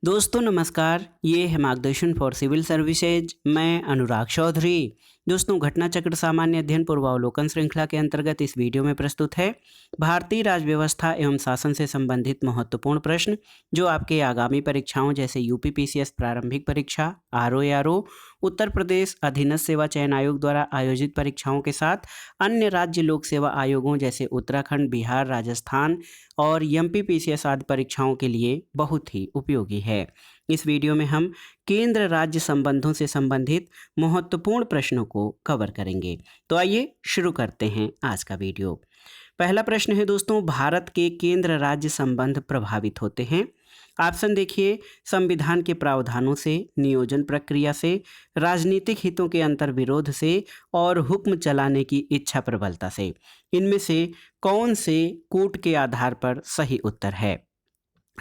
दोस्तों नमस्कार, ये है मार्गदर्शन फॉर सिविल सर्विसेज। मैं अनुराग चौधरी। दोस्तों घटना चक्र सामान्य अध्ययन पूर्वावलोकन श्रृंखला के अंतर्गत इस वीडियो में प्रस्तुत है भारतीय राज्य व्यवस्था एवं शासन से संबंधित महत्वपूर्ण प्रश्न जो आपके आगामी परीक्षाओं जैसे यूपीपीसीएस प्रारंभिक परीक्षा, आरओ, उत्तर प्रदेश अधीनस्थ सेवा चयन आयोग द्वारा आयोजित परीक्षाओं के साथ अन्य राज्य लोक सेवा आयोगों जैसे उत्तराखंड, बिहार, राजस्थान और एमपीपीसीएस आदि परीक्षाओं के लिए बहुत ही उपयोगी है। इस वीडियो में हम केंद्र राज्य संबंधों से संबंधित महत्वपूर्ण प्रश्नों को कवर करेंगे। तो आइए शुरू करते हैं आज का वीडियो। पहला प्रश्न है दोस्तों, भारत के केंद्र राज्य संबंध प्रभावित होते हैं। ऑप्शन देखिए, संविधान के प्रावधानों से, नियोजन प्रक्रिया से, राजनीतिक हितों के अंतर्विरोध से और हुक्म चलाने की इच्छा प्रबलता से। इनमें से कौन से कूट के आधार पर सही उत्तर है?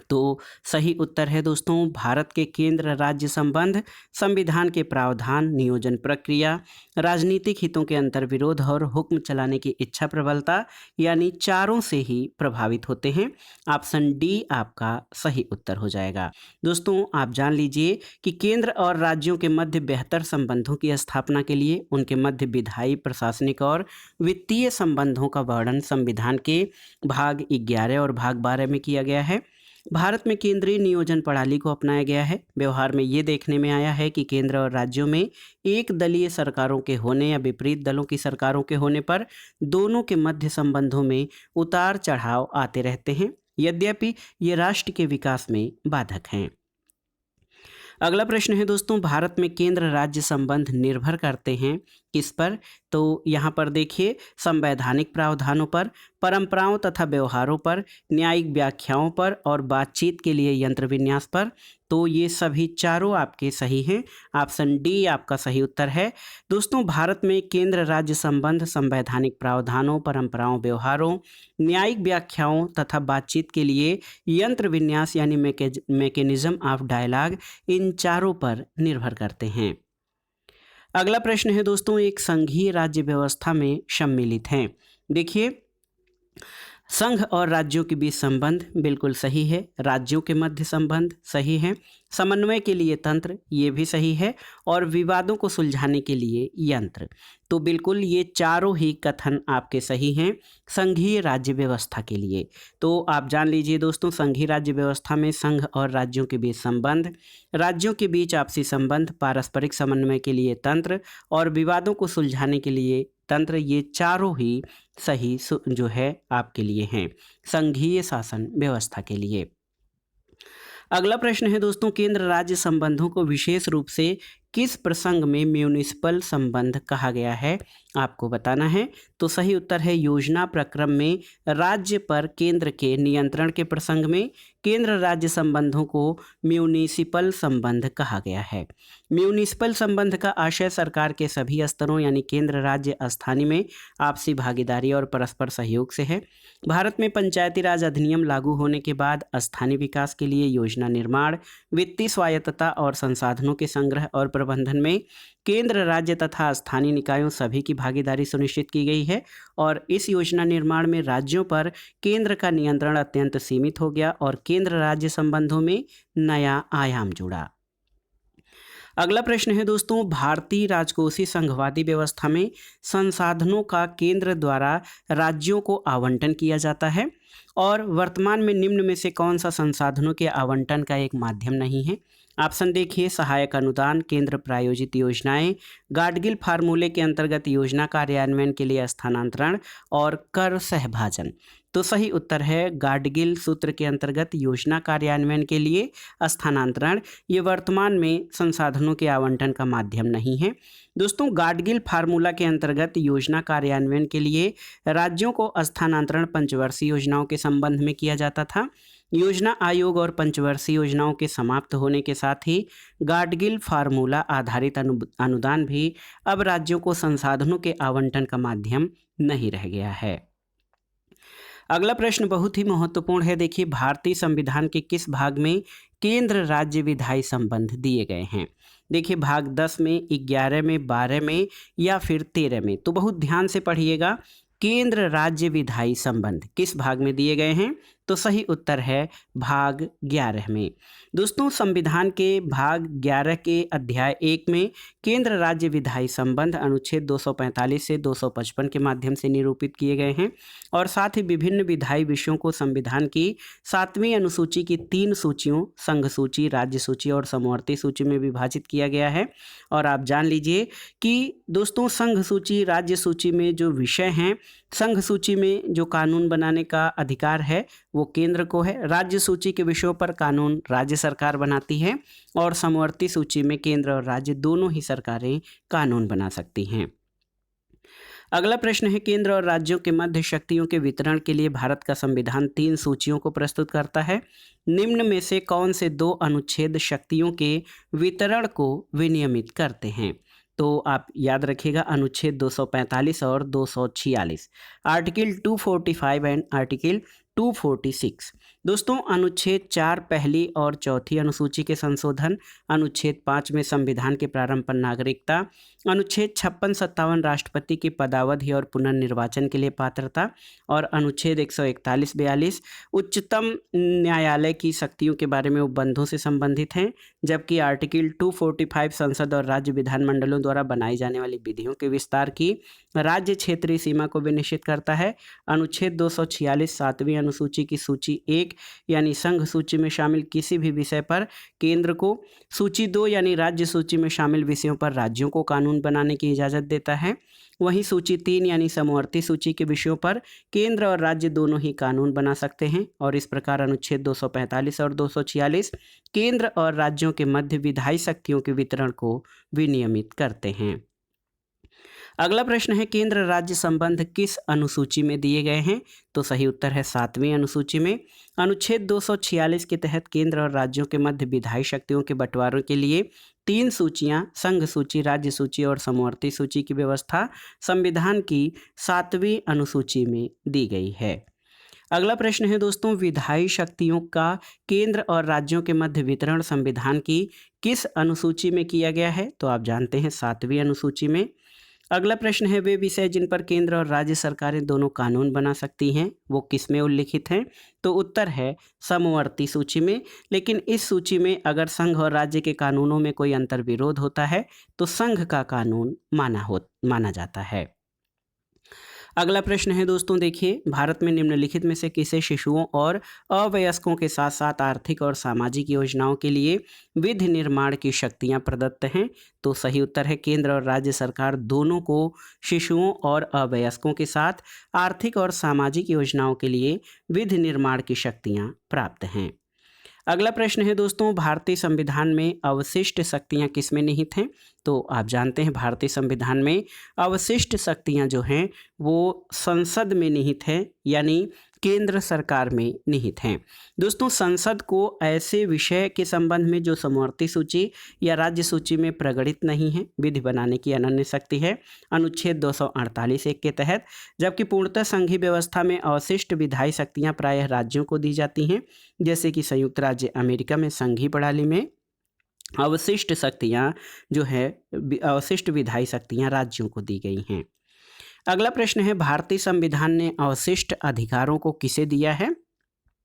तो सही उत्तर है दोस्तों, भारत के केंद्र राज्य संबंध संविधान के प्रावधान, नियोजन प्रक्रिया, राजनीतिक हितों के अंतर्विरोध और हुक्म चलाने की इच्छा प्रबलता यानी चारों से ही प्रभावित होते हैं। ऑप्शन डी आपका सही उत्तर हो जाएगा। दोस्तों आप जान लीजिए कि केंद्र और राज्यों के मध्य बेहतर संबंधों की स्थापना के लिए उनके मध्य विधायी, प्रशासनिक और वित्तीय संबंधों का वर्णन संविधान के भाग 11 और भाग 12 में किया गया है। भारत में केंद्रीय नियोजन प्रणाली को अपनाया गया है। व्यवहार में ये देखने में आया है कि केंद्र और राज्यों में एक दलीय सरकारों के होने या विपरीत दलों की सरकारों के होने पर दोनों के मध्य संबंधों में उतार चढ़ाव आते रहते हैं, यद्यपि ये राष्ट्र के विकास में बाधक हैं। अगला प्रश्न है दोस्तों, भारत में केंद्र राज्य संबंध निर्भर करते हैं किस पर? तो यहाँ पर देखिए, संवैधानिक प्रावधानों पर, परंपराओं तथा व्यवहारों पर, न्यायिक व्याख्याओं पर और बातचीत के लिए यंत्र विन्यास पर। तो ये सभी चारों आपके सही हैं। ऑप्शन डी आपका सही उत्तर है। दोस्तों भारत में केंद्र राज्य संबंध संवैधानिक प्रावधानों, परंपराओं, व्यवहारों, न्यायिक व्याख्याओं तथा बातचीत के लिए यंत्र विन्यास यानी मैकेनिज्म ऑफ डायलॉग, इन चारों पर निर्भर करते हैं। अगला प्रश्न है दोस्तों, एक संघीय राज्य व्यवस्था में सम्मिलित हैं। देखिए, संघ और राज्यों के बीच संबंध बिल्कुल सही है, राज्यों के मध्य संबंध सही है, समन्वय के लिए तंत्र ये भी सही है और विवादों को सुलझाने के लिए यंत्र। तो बिल्कुल ये चारों ही कथन आपके सही हैं संघीय राज्य व्यवस्था के लिए। तो आप जान लीजिए दोस्तों, संघीय राज्य व्यवस्था में संघ और राज्यों के बीच संबंध, राज्यों के बीच आपसी संबंध, पारस्परिक समन्वय के लिए तंत्र और विवादों को सुलझाने के लिए तंत्र, ये चारों ही सही जो है आपके लिए हैं संघीय शासन व्यवस्था के लिए। अगला प्रश्न है दोस्तों, केंद्र राज्य संबंधों को विशेष रूप से किस प्रसंग में म्यूनिसिपल संबंध कहा गया है? आपको बताना है। तो सही उत्तर है, योजना प्रक्रम में राज्य पर केंद्र के नियंत्रण के प्रसंग में केंद्र राज्य संबंधों को म्यूनिसिपल संबंध कहा गया है। म्यूनिसिपल संबंध का आशय सरकार के सभी स्तरों यानी केंद्र, राज्य, स्थानीय में आपसी भागीदारी और परस्पर सहयोग से है। भारत में पंचायती राज अधिनियम लागू होने के बाद स्थानीय विकास के लिए योजना निर्माण, वित्तीय स्वायत्तता और संसाधनों के संग्रह और प्रबंधन में केंद्र, राज्य तथा स्थानीय निकायों सभी की भागीदारी सुनिश्चित की गई है और इस योजना निर्माण में राज्यों पर केंद्र का नियंत्रण अत्यंत सीमित हो गया और केंद्र राज्य संबंधों में नया आयाम जुड़ा। अगला प्रश्न है दोस्तों, भारतीय राजकोषीय संघवादी व्यवस्था में संसाधनों का केंद्र द्वारा राज्यों को आवंटन किया जाता है और वर्तमान में निम्न में से कौन सा संसाधनों के आवंटन का एक माध्यम नहीं है? ऑप्शन देखिए, सहायक अनुदान, केंद्र प्रायोजित योजनाएं, गाडगिल फार्मूले के अंतर्गत योजना कार्यान्वयन के लिए स्थानांतरण और कर सहभाजन। तो सही उत्तर है, गाडगिल सूत्र के अंतर्गत योजना कार्यान्वयन के लिए स्थानांतरण ये वर्तमान में संसाधनों के आवंटन का माध्यम नहीं है। दोस्तों गाडगिल फार्मूला के अंतर्गत योजना कार्यान्वयन के लिए राज्यों को स्थानांतरण पंचवर्षीय योजनाओं के संबंध में किया जाता था। योजना आयोग और पंचवर्षीय योजनाओं के समाप्त होने के साथ ही गाडगिल फार्मूला आधारित अनुदान भी अब राज्यों को संसाधनों के आवंटन का माध्यम नहीं रह गया है। अगला प्रश्न बहुत ही महत्वपूर्ण है। देखिए, भारतीय संविधान के किस भाग में केंद्र राज्य विधायी संबंध दिए गए हैं? देखिए, भाग 10 में, 11 में, 12 में या फिर 13 में। तो बहुत ध्यान से पढ़िएगा, केंद्र राज्य विधायी संबंध किस भाग में दिए गए हैं? तो सही उत्तर है भाग 11 में। दोस्तों संविधान के भाग 11 के अध्याय 1 में केंद्र राज्य विधायी संबंध अनुच्छेद 245 से 255 के माध्यम से निरूपित किए गए हैं और साथ ही विभिन्न विधायी विषयों को संविधान की 7वीं अनुसूची की 3 सूचियों संघ सूची, राज्य सूची और समवर्ती सूची में विभाजित किया गया है। और आप जान लीजिए कि दोस्तों संघ सूची, राज्य सूची में जो विषय हैं, संघ सूची में जो कानून बनाने का अधिकार है वो केंद्र को है, राज्य सूची के विषयों पर कानून राज्य सरकार बनाती है और समवर्ती सूची में केंद्र और राज्य दोनों ही सरकारें कानून बना सकती हैं। अगला प्रश्न है, केंद्र और राज्यों के मध्य शक्तियों के वितरण के लिए भारत का संविधान 3 सूचियों को प्रस्तुत करता है। निम्न में से कौन से 2 अनुच्छेद शक्तियों के वितरण को विनियमित करते हैं? तो आप याद रखिएगा अनुच्छेद 245 और 246, आर्टिकल 245 एंड आर्टिकल 246। दोस्तों अनुच्छेद 4 पहली और चौथी अनुसूची के संशोधन, अनुच्छेद 5 में संविधान के प्रारंभ पर नागरिकता, अनुच्छेद 56-57 राष्ट्रपति की पदावधि और पुनर्निर्वाचन के लिए पात्रता और अनुच्छेद 141-42 उच्चतम न्यायालय की शक्तियों के बारे में उपबंधों से संबंधित हैं, जबकि आर्टिकल 245 संसद और राज्य विधानमंडलों द्वारा बनाई जाने वाली विधियों के विस्तार की राज्य क्षेत्रीय सीमा को भी निश्चित करता है। अनुच्छेद 246 7वीं अनुसूची की सूची 1 यानी संघ सूची में शामिल किसी भी विषय पर केंद्र को, सूची 2 यानी राज्य सूची में शामिल विषयों पर राज्यों को कानून बनाने की इजाज़त देता है। वहीं सूची 3 यानी समवर्ती सूची के विषयों पर केंद्र और राज्य दोनों ही कानून बना सकते हैं और इस प्रकार अनुच्छेद 245 और 246 केंद्र और राज्यों के मध्य विधायी शक्तियों के वितरण को विनियमित करते हैं। अगला प्रश्न है, केंद्र राज्य संबंध किस अनुसूची में दिए गए हैं? तो सही उत्तर है 7वीं अनुसूची में। अनुच्छेद 246 के तहत केंद्र और राज्यों के मध्य विधायी शक्तियों के बंटवारे के लिए 3 सूचियां संघ सूची, राज्य सूची और समवर्ती सूची की व्यवस्था संविधान की 7वीं अनुसूची में दी गई है। अगला प्रश्न है दोस्तों, विधायी शक्तियों का केंद्र और राज्यों के मध्य वितरण संविधान की किस अनुसूची में किया गया है? तो आप जानते हैं 7वीं अनुसूची में। अगला प्रश्न है, वे विषय जिन पर केंद्र और राज्य सरकारें दोनों कानून बना सकती हैं वो किस में उल्लिखित हैं? तो उत्तर है समवर्ती सूची में। लेकिन इस सूची में अगर संघ और राज्य के कानूनों में कोई अंतर्विरोध होता है तो संघ का कानून माना जाता है। अगला प्रश्न है दोस्तों, देखिए, भारत में निम्नलिखित में से किसे शिशुओं और अवयस्कों के साथ साथ आर्थिक और सामाजिक योजनाओं के लिए विधि निर्माण की शक्तियां प्रदत्त हैं? तो सही उत्तर है केंद्र और राज्य सरकार दोनों को शिशुओं और अवयस्कों के साथ आर्थिक और सामाजिक योजनाओं के लिए विधि निर्माण की शक्तियां प्राप्त हैं। अगला प्रश्न है दोस्तों, भारतीय संविधान में अवशिष्ट शक्तियां किस में निहित हैं? तो आप जानते हैं भारतीय संविधान में अवशिष्ट शक्तियां जो हैं वो संसद में निहित हैं, यानी केंद्र सरकार में निहित हैं। दोस्तों संसद को ऐसे विषय के संबंध में जो समवर्ती सूची या राज्य सूची में प्रगणित नहीं है विधि बनाने की अनन्य शक्ति है अनुच्छेद 248(1) के तहत, जबकि पूर्णतः संघीय व्यवस्था में अवशिष्ट विधायी शक्तियां प्रायः राज्यों को दी जाती हैं, जैसे कि संयुक्त राज्य अमेरिका में संघीय प्रणाली में अवशिष्ट शक्तियां जो है अवशिष्ट विधायी शक्तियां राज्यों को दी गई हैं। अगला प्रश्न है, भारतीय संविधान ने अवशिष्ट अधिकारों को किसे दिया है?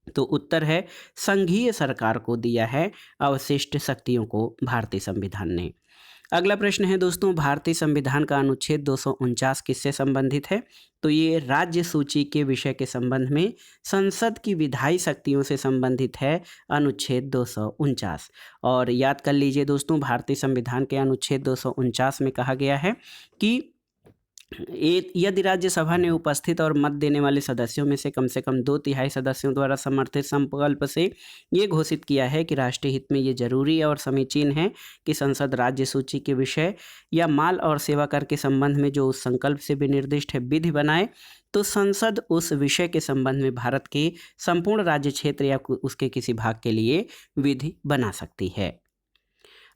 तो उत्तर है संघीय सरकार को दिया है अवशिष्ट शक्तियों को भारतीय संविधान ने। अगला प्रश्न है दोस्तों, भारतीय संविधान का अनुच्छेद 249 किससे संबंधित है? तो ये राज्य सूची के विषय के संबंध में संसद की विधायी शक्तियों से संबंधित है अनुच्छेद 249। और याद कर लीजिए दोस्तों, भारतीय संविधान के अनुच्छेद 249 में कहा गया है कि यदि राज्यसभा ने उपस्थित और मत देने वाले सदस्यों में से कम 2/3 सदस्यों द्वारा समर्थित संकल्प से ये घोषित किया है कि राष्ट्रीय हित में ये जरूरी और समीचीन है कि संसद राज्य सूची के विषय या माल और सेवा कर के संबंध में जो उस संकल्प से विनिर्दिष्ट है विधि बनाए, तो संसद उस विषय के संबंध में भारत के संपूर्ण राज्य क्षेत्र या उसके किसी भाग के लिए विधि बना सकती है।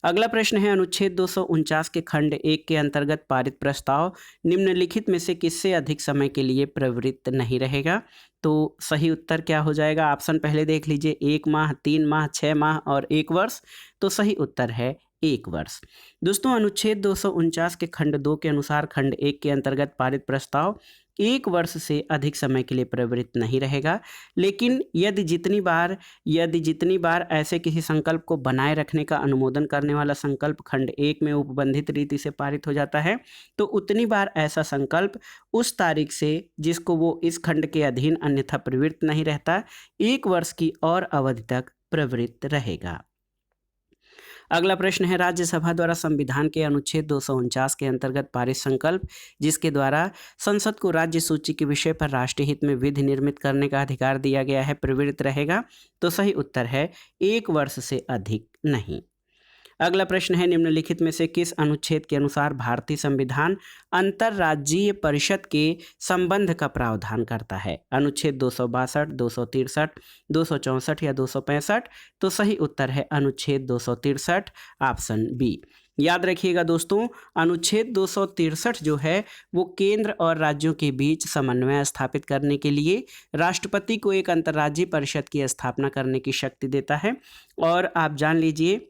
अगला प्रश्न है, अनुच्छेद 249 के खंड 1 के अंतर्गत पारित प्रस्ताव निम्नलिखित में से किससे अधिक समय के लिए प्रवृत्त नहीं रहेगा? तो सही उत्तर क्या हो जाएगा? ऑप्शन पहले देख लीजिए, 1 माह, 3 माह, 6 माह और 1 वर्ष। तो सही उत्तर है 1 वर्ष। दोस्तों अनुच्छेद 249 के खंड 2 के अनुसार खंड 1 के अंतर्गत पारित प्रस्ताव 1 वर्ष से अधिक समय के लिए प्रवृत्त नहीं रहेगा। लेकिन यदि जितनी बार ऐसे किसी संकल्प को बनाए रखने का अनुमोदन करने वाला संकल्प खंड 1 में उपबंधित रीति से पारित हो जाता है, तो उतनी बार ऐसा संकल्प उस तारीख से जिसको वो इस खंड के अधीन अन्यथा प्रवृत्त नहीं रहता, 1 वर्ष की और अवधि तक प्रवृत्त रहेगा। अगला प्रश्न है, राज्यसभा द्वारा संविधान के अनुच्छेद 249 के अंतर्गत पारित संकल्प जिसके द्वारा संसद को राज्य सूची के विषय पर राष्ट्रीय हित में विधि निर्मित करने का अधिकार दिया गया है, प्रवृत्त रहेगा। तो सही उत्तर है 1 वर्ष से अधिक नहीं। अगला प्रश्न है, निम्नलिखित में से किस अनुच्छेद के अनुसार भारतीय संविधान अंतर्राज्यीय परिषद के संबंध का प्रावधान करता है? अनुच्छेद 262, 263, 264 या 265? तो सही उत्तर है अनुच्छेद 263, ऑप्शन बी। याद रखिएगा दोस्तों, अनुच्छेद 263 जो है वो केंद्र और राज्यों के बीच समन्वय स्थापित करने के लिए राष्ट्रपति को एक अंतर्राज्यीय परिषद की स्थापना करने की शक्ति देता है। और आप जान लीजिए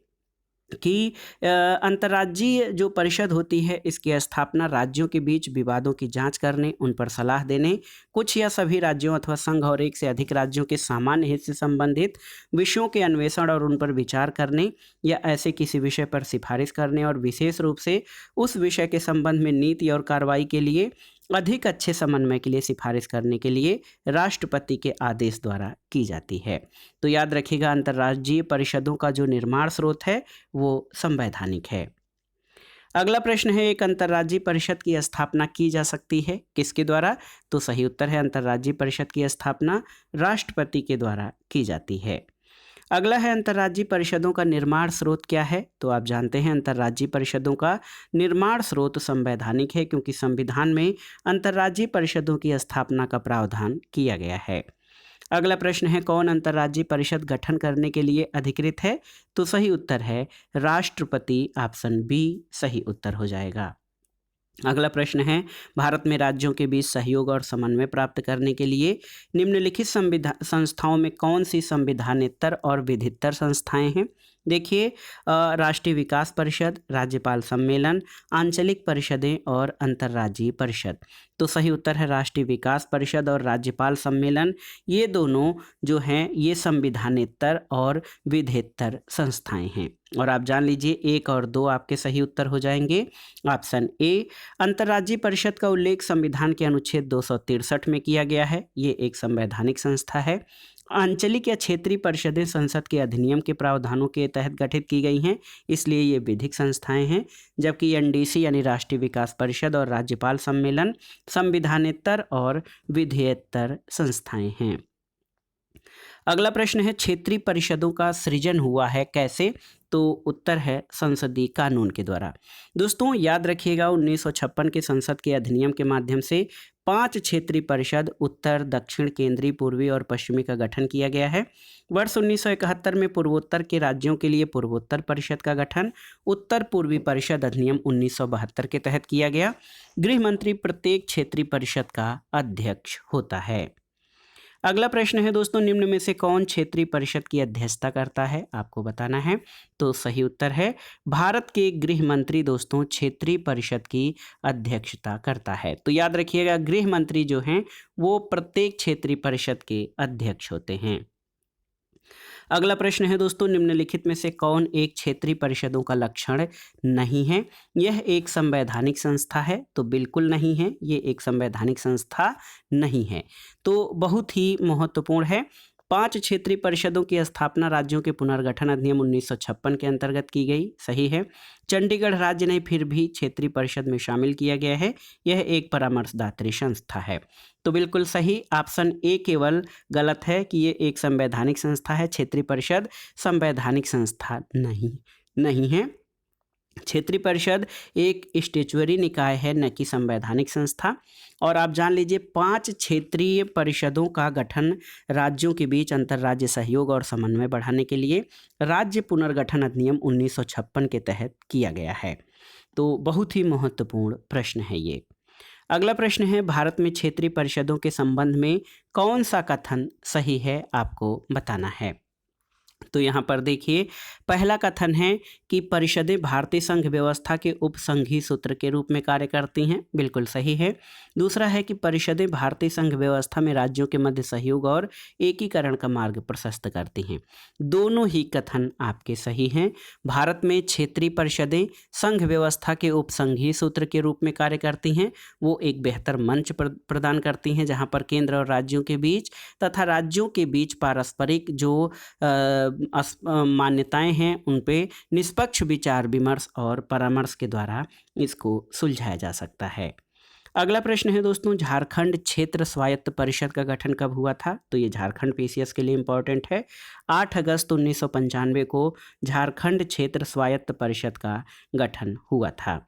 कि अंतर्राज्यीय जो परिषद होती है इसकी स्थापना राज्यों के बीच विवादों की जांच करने, उन पर सलाह देने, कुछ या सभी राज्यों अथवा संघ और एक से अधिक राज्यों के सामान्य हित से संबंधित विषयों के अन्वेषण और उन पर विचार करने या ऐसे किसी विषय पर सिफारिश करने और विशेष रूप से उस विषय के संबंध में नीति और कार्रवाई के लिए अधिक अच्छे समन्वय के लिए सिफारिश करने के लिए राष्ट्रपति के आदेश द्वारा की जाती है। तो याद रखिएगा, अंतर्राज्यीय परिषदों का जो निर्माण स्रोत है वो संवैधानिक है। अगला प्रश्न है, एक अंतर्राज्यीय परिषद की स्थापना की जा सकती है किसके द्वारा? तो सही उत्तर है अंतर्राज्यीय परिषद की स्थापना राष्ट्रपति के द्वारा की जाती है। अगला है, अंतर्राज्यीय परिषदों का निर्माण स्रोत क्या है? तो आप जानते हैं अंतर्राज्यीय परिषदों का निर्माण स्रोत संवैधानिक है, क्योंकि संविधान में अंतर्राज्यीय परिषदों की स्थापना का प्रावधान किया गया है। अगला प्रश्न है, कौन अंतर्राज्यीय परिषद गठन करने के लिए अधिकृत है? तो सही उत्तर है राष्ट्रपति, ऑप्शन बी सही उत्तर हो जाएगा। अगला प्रश्न है, भारत में राज्यों के बीच सहयोग और समन्वय प्राप्त करने के लिए निम्नलिखित संस्थाओं में कौन सी संविधानेतर और विधितर संस्थाएं हैं? देखिए, राष्ट्रीय विकास परिषद, राज्यपाल सम्मेलन, आंचलिक परिषदें और अंतर्राज्यीय परिषद। तो सही उत्तर है राष्ट्रीय विकास परिषद और राज्यपाल सम्मेलन। ये दोनों जो हैं ये संविधानेतर और विधितर संस्थाएं हैं। और आप जान लीजिए 1 और 2 आपके सही उत्तर हो जाएंगे। ऑप्शन ए, अंतर्राज्यीय परिषद का उल्लेख संविधान के अनुच्छेद 263 में किया गया है, ये एक संवैधानिक संस्था है। आंचलिक या क्षेत्रीय परिषदें संसद के अधिनियम के प्रावधानों के तहत गठित की गई हैं, इसलिए ये विधिक संस्थाएं हैं। जबकि एनडीसी यानी राष्ट्रीय विकास परिषद और राज्यपाल सम्मेलन संविधानेतर और विधियेतर संस्थाएं हैं। अगला प्रश्न है, क्षेत्रीय परिषदों का सृजन हुआ है कैसे? तो उत्तर है संसदीय कानून के द्वारा। दोस्तों याद रखिएगा, 1956 के संसद के अधिनियम के माध्यम से 5 क्षेत्रीय परिषद उत्तर, दक्षिण, केंद्रीय, पूर्वी और पश्चिमी का गठन किया गया है। वर्ष 1971 में पूर्वोत्तर के राज्यों के लिए पूर्वोत्तर परिषद का गठन उत्तर पूर्वी परिषद अधिनियम 1972 के तहत किया गया। गृह मंत्री प्रत्येक क्षेत्रीय परिषद का अध्यक्ष होता है। अगला प्रश्न है दोस्तों, निम्न में से कौन क्षेत्रीय परिषद की अध्यक्षता करता है? आपको बताना है। तो सही उत्तर है भारत के गृह मंत्री दोस्तों क्षेत्रीय परिषद की अध्यक्षता करता है। तो याद रखिएगा, गृह मंत्री जो हैं वो प्रत्येक क्षेत्रीय परिषद के अध्यक्ष होते हैं। अगला प्रश्न है दोस्तों, निम्नलिखित में से कौन एक क्षेत्रीय परिषदों का लक्षण नहीं है? यह एक संवैधानिक संस्था है? तो बिल्कुल नहीं है, ये एक संवैधानिक संस्था नहीं है। तो बहुत ही महत्वपूर्ण है। 5 क्षेत्रीय परिषदों की स्थापना राज्यों के पुनर्गठन अधिनियम 1956 के अंतर्गत की गई, सही है। चंडीगढ़ राज्य ने फिर भी क्षेत्रीय परिषद में शामिल किया गया है, यह एक परामर्शदात्री संस्था है। तो बिल्कुल सही, ऑप्शन ए केवल गलत है कि ये एक संवैधानिक संस्था है। क्षेत्रीय परिषद संवैधानिक संस्था नहीं है। क्षेत्रीय परिषद एक स्टैट्यूटरी निकाय है, न कि संवैधानिक संस्था। और आप जान लीजिए 5 क्षेत्रीय परिषदों का गठन राज्यों के बीच अंतर्राज्य सहयोग और समन्वय बढ़ाने के लिए राज्य पुनर्गठन अधिनियम 1956 के तहत किया गया है। तो बहुत ही महत्वपूर्ण प्रश्न है ये। अगला प्रश्न है, भारत में क्षेत्रीय परिषदों के संबंध में कौन सा कथन सही है? आपको बताना है। तो यहाँ पर देखिए, पहला कथन है कि परिषदें भारतीय संघ व्यवस्था के उपसंघीय सूत्र के रूप में कार्य करती हैं, बिल्कुल सही है। दूसरा है कि परिषदें भारतीय संघ व्यवस्था में राज्यों के मध्य सहयोग और एकीकरण का मार्ग प्रशस्त करती हैं। दोनों ही कथन आपके सही हैं। भारत में क्षेत्रीय परिषदें संघ व्यवस्था के उपसंघीय सूत्र के रूप में कार्य करती हैं। वो एक बेहतर मंच प्रदान करती हैं जहाँ पर केंद्र और राज्यों के बीच तथा राज्यों के बीच पारस्परिक जो मान्यताएं हैं उन पे निष्पक्ष विचार विमर्श और परामर्श के द्वारा इसको सुलझाया जा सकता है। अगला प्रश्न है दोस्तों, झारखंड क्षेत्र स्वायत्त परिषद का गठन कब हुआ था? तो ये झारखंड पीसीएस के लिए इम्पोर्टेंट है। 8 अगस्त 1995 को झारखंड क्षेत्र स्वायत्त परिषद का गठन हुआ था।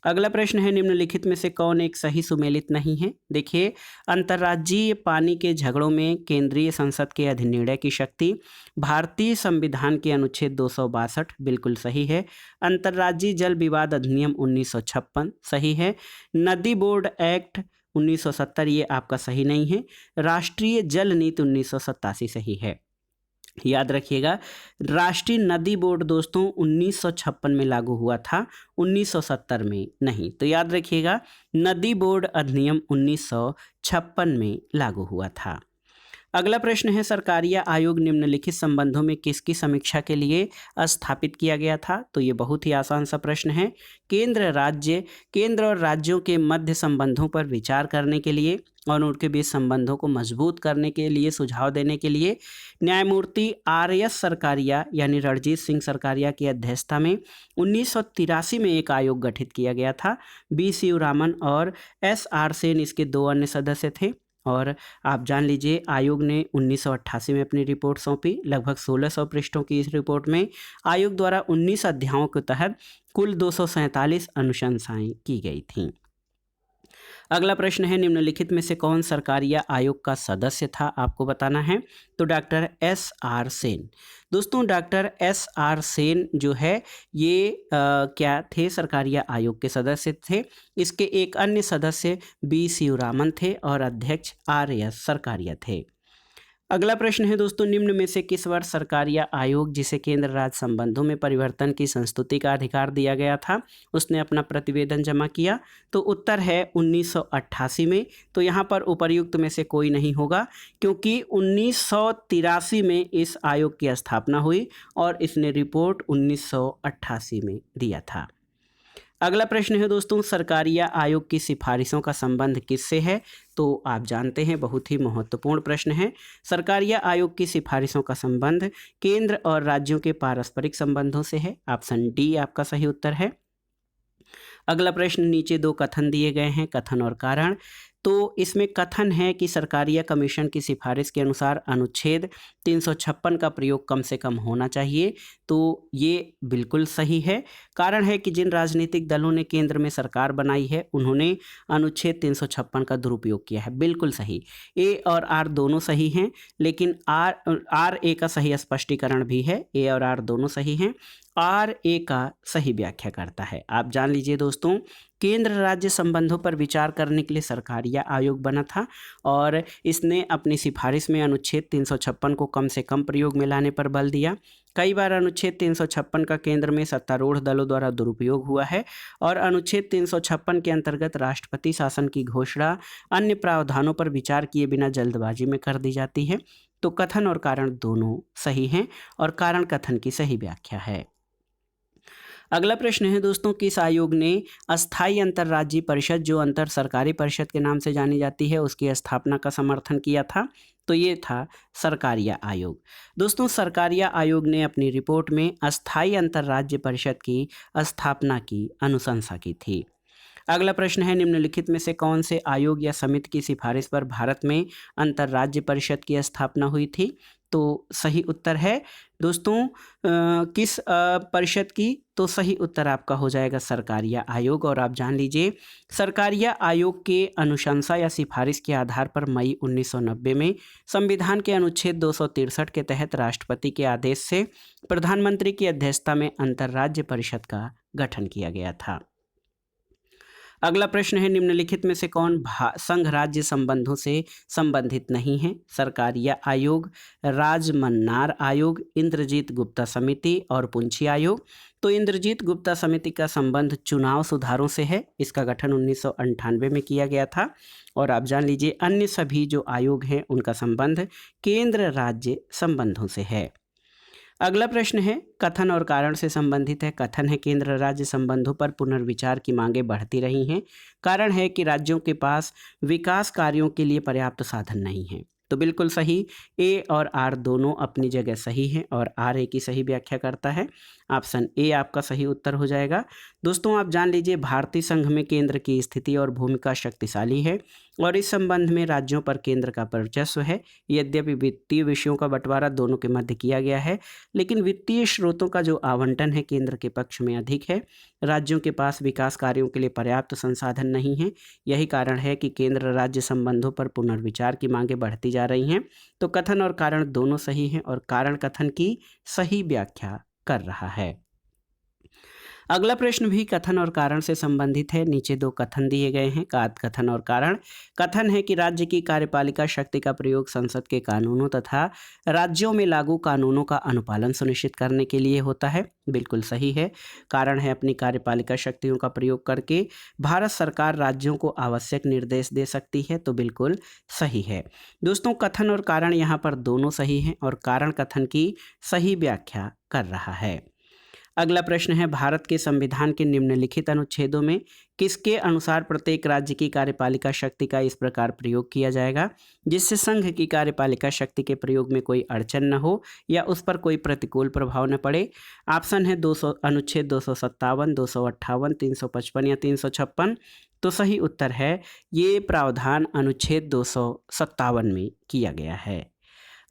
अगला प्रश्न है, निम्नलिखित में से कौन एक सही सुमेलित नहीं है? देखिए, अंतर्राज्यीय पानी के झगड़ों में केंद्रीय संसद के अधिनिर्णय की शक्ति, भारतीय संविधान के अनुच्छेद 262 बिल्कुल सही है। अंतर्राज्यीय जल विवाद अधिनियम 1956 सही है। नदी बोर्ड एक्ट 1970 ये आपका सही नहीं है। राष्ट्रीय जल नीति 1987 सही है। याद रखिएगा, राष्ट्रीय नदी बोर्ड दोस्तों 1956 में लागू हुआ था, 1970 में नहीं। तो याद रखिएगा, नदी बोर्ड अधिनियम 1956 में लागू हुआ था। अगला प्रश्न है, सरकारिया आयोग निम्नलिखित संबंधों में किसकी समीक्षा के लिए स्थापित किया गया था? तो ये बहुत ही आसान सा प्रश्न है। केंद्र और राज्यों के मध्य संबंधों पर विचार करने के लिए और उनके बीच संबंधों को मजबूत करने के लिए सुझाव देने के लिए न्यायमूर्ति RS सरकारिया यानी रणजीत सिंह सरकारिया की अध्यक्षता में 1983 में एक आयोग गठित किया गया था। B शिवरामन और SR सेन इसके 2 अन्य सदस्य थे। और आप जान लीजिए, आयोग ने 1988 में अपनी रिपोर्ट सौंपी। लगभग 1600 पृष्ठों की इस रिपोर्ट में आयोग द्वारा 19 अध्यायों के तहत कुल 247 अनुशंसाएं की गई थीं। अगला प्रश्न है, निम्नलिखित में से कौन सरकारिया आयोग का सदस्य था? आपको बताना है। तो डॉक्टर SR सेन। दोस्तों, डॉक्टर SR सेन जो है ये क्या थे? सरकारिया आयोग के सदस्य थे। इसके एक अन्य सदस्य B शिवरामन थे और अध्यक्ष RS सरकारिया थे। अगला प्रश्न है दोस्तों, निम्न में से किस वर्ष सरकारिया आयोग, जिसे केंद्र राज्य संबंधों में परिवर्तन की संस्तुति का अधिकार दिया गया था, उसने अपना प्रतिवेदन जमा किया? तो उत्तर है 1988 में। तो यहाँ पर उपर्युक्त में से कोई नहीं होगा, क्योंकि 1983 में इस आयोग की स्थापना हुई और इसने रिपोर्ट 1988 में दिया था। अगला प्रश्न है दोस्तों, सरकारिया आयोग की सिफारिशों का संबंध किससे है? तो आप जानते हैं, बहुत ही महत्वपूर्ण प्रश्न है। सरकारिया आयोग की सिफारिशों का संबंध केंद्र और राज्यों के पारस्परिक संबंधों से है। ऑप्शन डी आपका सही उत्तर है। अगला प्रश्न, नीचे 2 कथन दिए गए हैं, कथन और कारण। तो इसमें कथन है कि सरकारिया कमीशन की सिफारिश के अनुसार अनुच्छेद 356 का प्रयोग कम से कम होना चाहिए। तो ये बिल्कुल सही है। कारण है कि जिन राजनीतिक दलों ने केंद्र में सरकार बनाई है उन्होंने अनुच्छेद 356 का दुरुपयोग किया है। बिल्कुल सही। ए और आर दोनों सही हैं, लेकिन आर ए का सही स्पष्टीकरण भी है। ए और आर दोनों सही हैं। आर ए का सही व्याख्या करता है। आप जान लीजिए दोस्तों, केंद्र राज्य संबंधों पर विचार करने के लिए सरकारिया आयोग बना था और इसने अपनी सिफारिश में अनुच्छेद 356 को कम से कम प्रयोग में लाने पर बल दिया। कई बार अनुच्छेद 356 का केंद्र में सत्तारूढ़ दलों द्वारा दुरुपयोग हुआ है और अनुच्छेद 356 के अंतर्गत राष्ट्रपति शासन की घोषणा अन्य प्रावधानों पर विचार किए बिना जल्दबाजी में कर दी जाती है। तो कथन और कारण दोनों सही हैं और कारण कथन की सही व्याख्या है। अगला प्रश्न है दोस्तों, किस आयोग ने अस्थायी अंतर्राज्यीय परिषद, जो अंतर सरकारी परिषद के नाम से जानी जाती है, उसकी स्थापना का समर्थन किया था? तो ये था सरकारिया आयोग। दोस्तों, सरकारिया आयोग ने अपनी रिपोर्ट में अस्थायी अंतर्राज्यीय परिषद की स्थापना की अनुशंसा की थी। अगला प्रश्न है, निम्नलिखित में से कौन से आयोग या समिति की सिफारिश पर भारत में अंतर्राज्यीय परिषद की स्थापना हुई थी? तो सही उत्तर है दोस्तों किस परिषद की? तो सही उत्तर आपका हो जाएगा सरकारिया आयोग। और आप जान लीजिए, सरकारिया आयोग के अनुशंसा या सिफारिश के आधार पर मई 1990 में संविधान के अनुच्छेद 263 के तहत राष्ट्रपति के आदेश से प्रधानमंत्री की अध्यक्षता में अंतर्राज्यीय परिषद का गठन किया गया था। अगला प्रश्न है, निम्नलिखित में से कौन संघ राज्य संबंधों से संबंधित नहीं है? सरकारिया आयोग, राजमन्नार आयोग, इंद्रजीत गुप्ता समिति और पुंछी आयोग। तो इंद्रजीत गुप्ता समिति का संबंध चुनाव सुधारों से है। इसका गठन 1998 में किया गया था। और आप जान लीजिए, अन्य सभी जो आयोग हैं उनका संबंध केंद्र राज्य संबंधों से है। अगला प्रश्न है, कथन और कारण से संबंधित है। कथन है, केंद्र राज्य संबंधों पर पुनर्विचार की मांगें बढ़ती रही हैं। कारण है कि राज्यों के पास विकास कार्यों के लिए पर्याप्त साधन नहीं है। तो बिल्कुल सही, ए और आर दोनों अपनी जगह सही हैं और आर ए की सही व्याख्या करता है। ऑप्शन ए आपका सही उत्तर हो जाएगा। दोस्तों, आप जान लीजिए, भारतीय संघ में केंद्र की स्थिति और भूमिका शक्तिशाली है और इस संबंध में राज्यों पर केंद्र का वर्चस्व है। यद्यपि वित्तीय विषयों का बंटवारा दोनों के मध्य किया गया है, लेकिन वित्तीय स्रोतों का जो आवंटन है केंद्र के पक्ष में अधिक है। राज्यों के पास विकास कार्यों के लिए पर्याप्त संसाधन नहीं है। यही कारण है कि केंद्र राज्य संबंधों पर पुनर्विचार की मांगें बढ़ती जा रही हैं। तो कथन और कारण दोनों सही हैं और कारण कथन की सही व्याख्या कर रहा है। अगला प्रश्न भी कथन और कारण से संबंधित है। नीचे दो कथन दिए गए हैं, कथन और कारण। कथन है कि राज्य की कार्यपालिका शक्ति का प्रयोग संसद के कानूनों तथा राज्यों में लागू कानूनों का अनुपालन सुनिश्चित करने के लिए होता है। बिल्कुल सही है। कारण है, अपनी कार्यपालिका शक्तियों का प्रयोग करके भारत सरकार राज्यों को आवश्यक निर्देश दे सकती है। तो बिल्कुल सही है। दोस्तों, कथन और कारण यहाँ पर दोनों सही हैं और कारण कथन की सही व्याख्या कर रहा है। अगला प्रश्न है, भारत के संविधान के निम्नलिखित अनुच्छेदों में किसके अनुसार प्रत्येक राज्य की कार्यपालिका शक्ति का इस प्रकार प्रयोग किया जाएगा जिससे संघ की कार्यपालिका शक्ति के प्रयोग में कोई अड़चन न हो या उस पर कोई प्रतिकूल प्रभाव न पड़े? ऑप्शन है अनुच्छेद 257, 258, 355 या 356। तो सही उत्तर है, ये प्रावधान अनुच्छेद 257 में किया गया है।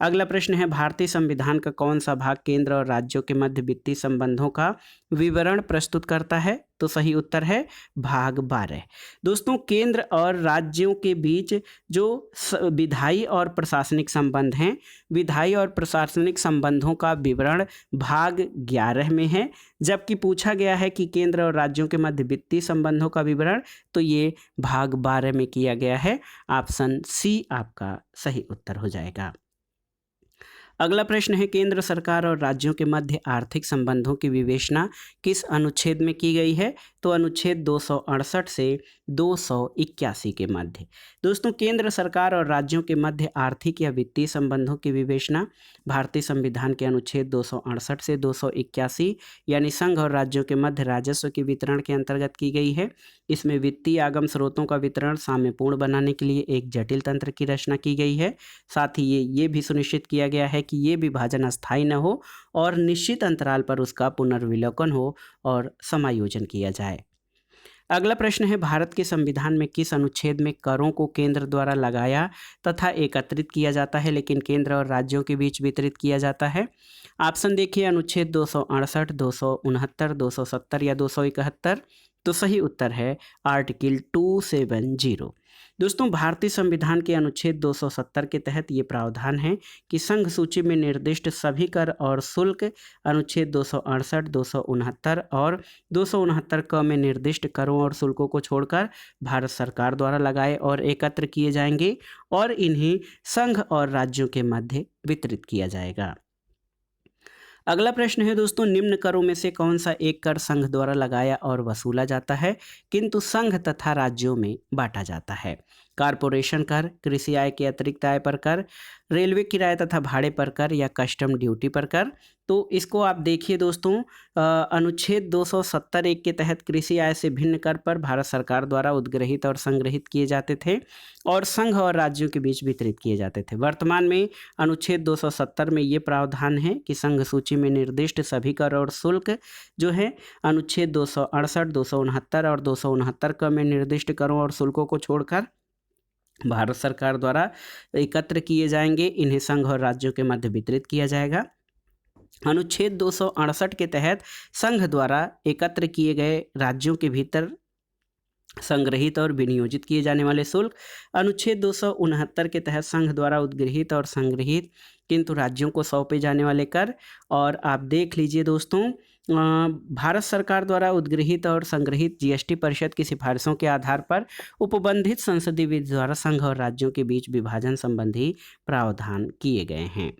अगला प्रश्न है, भारतीय संविधान का कौन सा भाग केंद्र और राज्यों के मध्य वित्तीय संबंधों का विवरण प्रस्तुत करता है? तो सही उत्तर है भाग 12। दोस्तों, केंद्र और राज्यों के बीच जो विधायी और प्रशासनिक संबंध हैं, विधायी और प्रशासनिक संबंधों का विवरण भाग 11 में है। जबकि पूछा गया है कि केंद्र और राज्यों के मध्य वित्तीय संबंधों का विवरण, तो ये भाग 12 में किया गया है। ऑप्शन सी आपका सही उत्तर हो जाएगा। अगला प्रश्न है, केंद्र सरकार और राज्यों के मध्य आर्थिक संबंधों की विवेचना किस अनुच्छेद में की गई है? तो अनुच्छेद 268 से 281 के मध्य। दोस्तों, केंद्र सरकार और राज्यों के मध्य आर्थिक या वित्तीय संबंधों की विवेचना भारतीय संविधान के अनुच्छेद 268 से 281 यानी संघ और राज्यों के मध्य राजस्व के वितरण के अंतर्गत की गई है। इसमें वित्तीय आगम स्रोतों का वितरण साम्यपूर्ण बनाने के लिए एक जटिल तंत्र की रचना की गई है। साथ ही ये भी सुनिश्चित किया गया है कि ये विभाजन अस्थायी न हो और निश्चित अंतराल पर उसका पुनर्विलोकन हो और समायोजन किया जाए। अगला प्रश्न है, भारत के संविधान में किस अनुच्छेद में करों को केंद्र द्वारा लगाया तथा एकत्रित किया जाता है लेकिन केंद्र और राज्यों के बीच वितरित किया जाता है? ऑप्शन देखिए, अनुच्छेद 268, 269, 270 या 271। तो सही उत्तर है आर्टिकल 270। दोस्तों, भारतीय संविधान के अनुच्छेद 270 के तहत ये प्रावधान है कि संघ सूची में निर्दिष्ट सभी कर और शुल्क अनुच्छेद 268, 269 और 269 क में निर्दिष्ट करों और शुल्कों को छोड़कर भारत सरकार द्वारा लगाए और एकत्र किए जाएंगे और इन्हें संघ और राज्यों के मध्य वितरित किया जाएगा। अगला प्रश्न है दोस्तों, निम्न करों में से कौन सा एक कर संघ द्वारा लगाया और वसूला जाता है किंतु संघ तथा राज्यों में बांटा जाता है? कारपोरेशन कर, कृषि आय के अतिरिक्त आय पर कर, रेलवे किराए तथा भाड़े पर कर या कस्टम ड्यूटी पर कर? तो इसको आप देखिए दोस्तों, अनुच्छेद 270 एक के तहत कृषि आय से भिन्न कर पर भारत सरकार द्वारा उद्ग्रहित और संग्रहित किए जाते थे और संघ और राज्यों के बीच वितरित किए जाते थे। वर्तमान में अनुच्छेद 270 में ये प्रावधान है कि संघ सूची में निर्दिष्ट सभी कर और शुल्क जो है अनुच्छेद 268, 269 और 269 क में निर्दिष्ट करों और शुल्कों को छोड़कर भारत सरकार द्वारा एकत्र किए जाएंगे। इन्हें संघ और राज्यों के मध्य वितरित किया जाएगा। अनुच्छेद 268 के तहत संघ द्वारा एकत्र किए गए राज्यों के भीतर संग्रहित और विनियोजित किए जाने वाले शुल्क। अनुच्छेद 269 के तहत संघ द्वारा उद्गृहित और संग्रहित किंतु राज्यों को सौंपे जाने वाले कर। और आप देख लीजिए दोस्तों, भारत सरकार द्वारा उद्गृहित और संग्रहित जीएसटी परिषद की सिफारिशों के आधार पर उपबंधित संसदीय विधि द्वारा संघ और राज्यों के बीच विभाजन संबंधी प्रावधान किए गए हैं।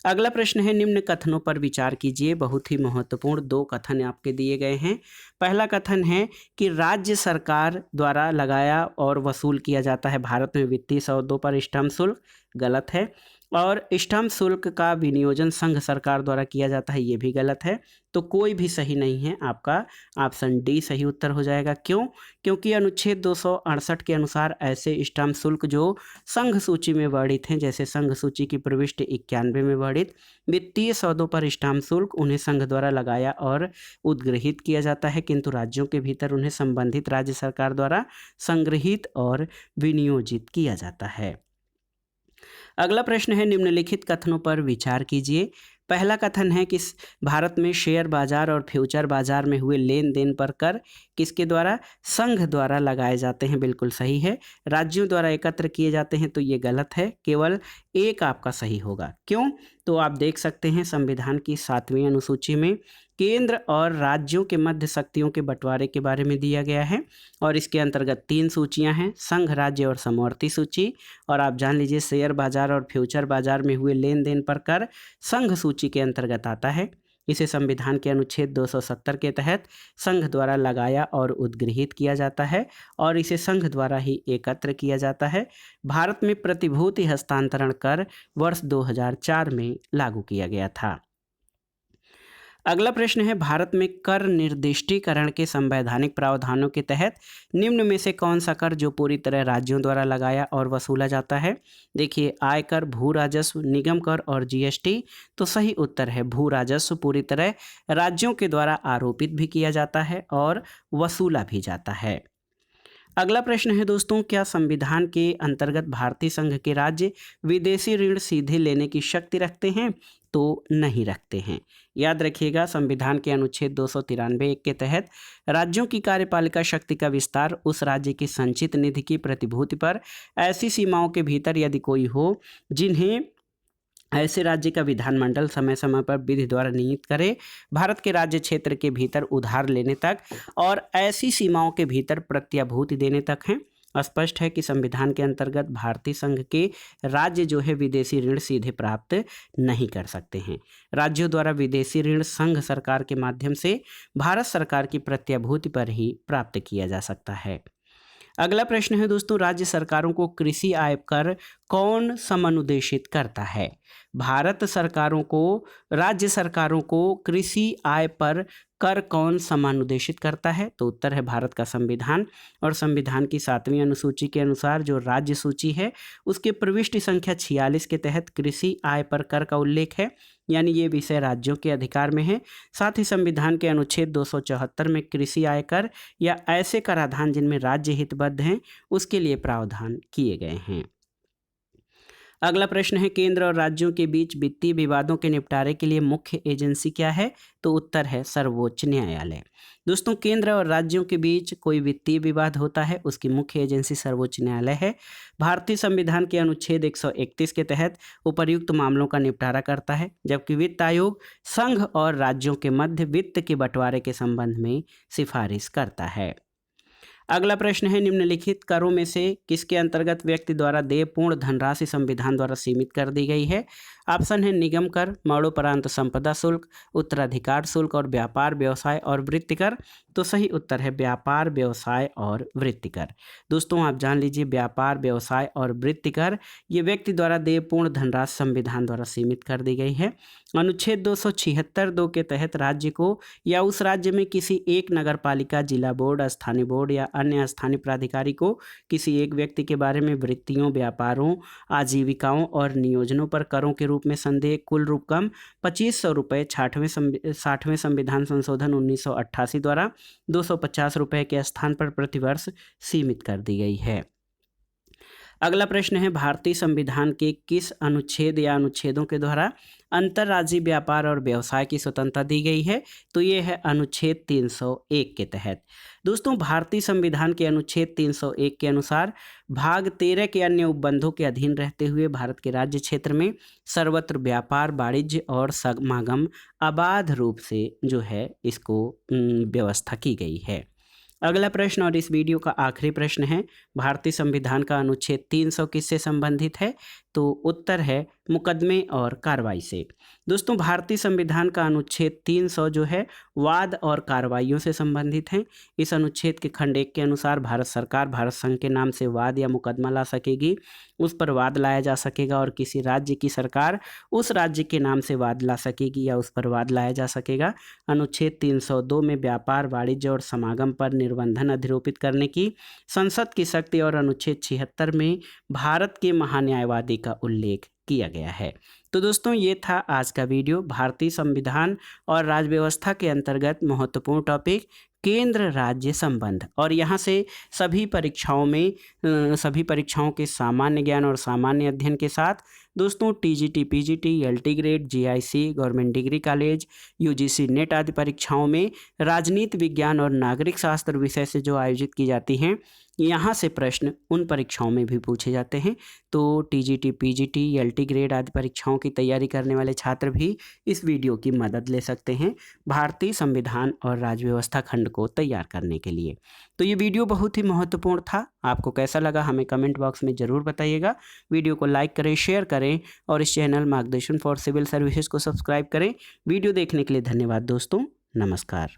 अगला प्रश्न है, निम्न कथनों पर विचार कीजिए। बहुत ही महत्वपूर्ण 2 कथन आपके दिए गए हैं। पहला कथन है कि राज्य सरकार द्वारा लगाया और वसूल किया जाता है भारत में वित्तीय सौदों पर स्टैम्प शुल्क, गलत है। और स्टैम्प शुल्क का विनियोजन संघ सरकार द्वारा किया जाता है, ये भी गलत है। तो कोई भी सही नहीं है, आपका ऑप्शन डी सही उत्तर हो जाएगा। क्यों? क्योंकि अनुच्छेद 268 के अनुसार ऐसे स्टैम्प शुल्क जो संघ सूची में वर्णित हैं, जैसे संघ सूची की प्रविष्टि 91 में वर्णित वित्तीय सौदों पर स्टैम्प शुल्क, उन्हें संघ द्वारा लगाया और उद्गृहित किया जाता है, किंतु राज्यों के भीतर उन्हें संबंधित राज्य सरकार द्वारा संग्रहित और विनियोजित किया जाता है। अगला प्रश्न है, निम्नलिखित कथनों पर विचार कीजिए। पहला कथन है कि भारत में शेयर बाजार और फ्यूचर बाजार में हुए लेन देन पर कर किसके द्वारा? संघ द्वारा लगाए जाते हैं, बिल्कुल सही है। राज्यों द्वारा एकत्र किए जाते हैं, तो ये गलत है। केवल एक आपका सही होगा। क्यों? तो आप देख सकते हैं संविधान की 7वीं अनुसूची में केंद्र और राज्यों के मध्य शक्तियों के बंटवारे के बारे में दिया गया है और इसके अंतर्गत 3 सूचियां हैं, संघ, राज्य और समवर्ती सूची। और आप जान लीजिए शेयर बाजार और फ्यूचर बाजार में हुए लेन देन पर कर संघ सूची के अंतर्गत आता है। इसे संविधान के अनुच्छेद 270 के तहत संघ द्वारा लगाया और उद्गृहित किया जाता है और इसे संघ द्वारा ही एकत्र किया जाता है। भारत में प्रतिभूति हस्तांतरण कर वर्ष 2004 में लागू किया गया था। अगला प्रश्न है, भारत में कर निर्दिष्टीकरण के संवैधानिक प्रावधानों के तहत निम्न में से कौन सा कर जो पूरी तरह राज्यों द्वारा लगाया और वसूला जाता है? देखिए, आयकर, भू राजस्व, निगम कर और जीएसटी। तो सही उत्तर है भू राजस्व पूरी तरह राज्यों के द्वारा आरोपित भी किया जाता है और वसूला भी जाता है। अगला प्रश्न है दोस्तों, क्या संविधान के अंतर्गत भारतीय संघ के राज्य विदेशी ऋण सीधे लेने की शक्ति रखते हैं? तो नहीं रखते हैं। याद रखिएगा, संविधान के अनुच्छेद 293 के तहत राज्यों की कार्यपालिका शक्ति का विस्तार उस राज्य की संचित निधि की प्रतिभूति पर ऐसी सीमाओं के भीतर यदि कोई हो जिन्हें ऐसे राज्य का विधानमंडल समय समय पर विधि द्वारा नियत करे, भारत के राज्य क्षेत्र के भीतर उधार लेने तक और ऐसी सीमाओं के भीतर प्रत्याभूति देने तक हैं। स्पष्ट है कि संविधान के अंतर्गत भारतीय संघ के राज्य जो है विदेशी ऋण सीधे प्राप्त नहीं कर सकते हैं। राज्यों द्वारा विदेशी ऋण संघ सरकार के माध्यम से भारत सरकार की प्रत्याभूति पर ही प्राप्त किया जा सकता है। अगला प्रश्न है दोस्तों, राज्य सरकारों को कृषि आय कर कौन समनुदेशित करता है? भारत सरकारों को, राज्य सरकारों को कृषि आय पर कर कौन समानुदेशित करता है? तो उत्तर है भारत का संविधान। और संविधान की 7वीं अनुसूची के अनुसार जो राज्य सूची है उसके प्रविष्टि संख्या 46 के तहत कृषि आय पर कर का उल्लेख है, यानी ये विषय राज्यों के अधिकार में है। साथ ही संविधान के अनुच्छेद 274 में कृषि आय कर या ऐसे कराधान जिनमें राज्य हितबद्ध हैं उसके लिए प्रावधान किए गए हैं। अगला प्रश्न है, केंद्र और राज्यों के बीच वित्तीय विवादों के निपटारे के लिए मुख्य एजेंसी क्या है? तो उत्तर है सर्वोच्च न्यायालय। दोस्तों, केंद्र और राज्यों के बीच कोई वित्तीय विवाद होता है उसकी मुख्य एजेंसी सर्वोच्च न्यायालय है। भारतीय संविधान के अनुच्छेद 131 के तहत उपर्युक्त मामलों का निपटारा करता है, जबकि वित्त आयोग संघ और राज्यों के मध्य वित्त के बंटवारे के संबंध में सिफारिश करता है। अगला प्रश्न है, निम्नलिखित करों में से किसके अंतर्गत व्यक्ति द्वारा देय पूर्ण धनराशि संविधान द्वारा सीमित कर दी गई है? ऑप्शन है निगम कर, मरणोपरांत संपदा शुल्क, उत्तराधिकार शुल्क और व्यापार, व्यवसाय और वृत्ति कर। तो सही उत्तर है व्यापार, व्यवसाय और वृत्ति कर। दोस्तों, आप जान लीजिए व्यापार, व्यवसाय और वृत्ति कर ये व्यक्ति द्वारा देय पूर्ण धनराशि संविधान द्वारा सीमित कर दी गई है। अनुच्छेद 276(2) के तहत राज्य को या उस राज्य में किसी एक नगर पालिका, जिला बोर्ड, स्थानीय बोर्ड या अन्य स्थानीय प्राधिकारी को किसी एक व्यक्ति के बारे में वृत्तियों, व्यापारों, आजीविकाओं और नियोजनों पर करों के रूप में संदेय कुल रकम 2500 रुपये 60वें संविधान संशोधन 1988 द्वारा 250 रुपये के स्थान पर प्रतिवर्ष सीमित कर दी गई है। अगला प्रश्न है, भारतीय संविधान के किस अनुच्छेद या अनुच्छेदों के द्वारा अंतर्राज्यीय व्यापार और व्यवसाय की स्वतंत्रता दी गई है, तो ये है अनुच्छेद 301 के तहत। दोस्तों, भारतीय संविधान के अनुच्छेद 301 के अनुसार भाग 13 के अन्य उपबंधों के अधीन रहते हुए भारत के राज्य क्षेत्र में सर्वत्र व्यापार, वाणिज्य और समागम अबाध रूप से जो है इसको व्यवस्था की गई है। अगला प्रश्न और इस वीडियो का आखिरी प्रश्न है, भारतीय संविधान का अनुच्छेद 300 किससे संबंधित है? तो उत्तर है मुकदमे और कार्रवाई से। दोस्तों, भारतीय संविधान का अनुच्छेद 300 जो है वाद और कार्रवाइयों से संबंधित है। इस अनुच्छेद के खंड 1 के अनुसार भारत सरकार भारत संघ के नाम से वाद या मुकदमा ला सकेगी, उस पर वाद लाया जा सकेगा, और किसी राज्य की सरकार उस राज्य के नाम से वाद ला सकेगी या उस पर वाद लाया जा सकेगा। अनुच्छेद 302 में व्यापार, वाणिज्य और समागम पर निर्बंधन अधिरोपित करने की संसद की शक्ति और अनुच्छेद 76 में भारत के महान्यायवादी का उल्लेख किया गया है। तो दोस्तों, ये था आज का वीडियो, भारतीय संविधान और राज्य व्यवस्था के अंतर्गत महत्वपूर्ण टॉपिक केंद्र राज्य संबंध। और यहाँ से सभी परीक्षाओं के सामान्य ज्ञान और सामान्य अध्ययन के साथ दोस्तों TGT, PGT, LT grade, GIC, government degree college, UGC net आदि परीक्षाओं में राजनीति विज्ञान और नागरिक शास्त्र विषय से जो आयोजित की जाती हैं, यहाँ से प्रश्न उन परीक्षाओं में भी पूछे जाते हैं। तो टीजीटी, पीजीटी, एलटी ग्रेड आदि परीक्षाओं की तैयारी करने वाले छात्र भी इस वीडियो की मदद ले सकते हैं भारतीय संविधान और राज्य व्यवस्था खंड को तैयार करने के लिए। तो ये वीडियो बहुत ही महत्वपूर्ण था। आपको कैसा लगा हमें कमेंट बॉक्स में ज़रूर बताइएगा। वीडियो को लाइक करें, शेयर करें और इस चैनल मार्गदर्शन फॉर सिविल सर्विसेज को सब्सक्राइब करें। वीडियो देखने के लिए धन्यवाद दोस्तों। नमस्कार।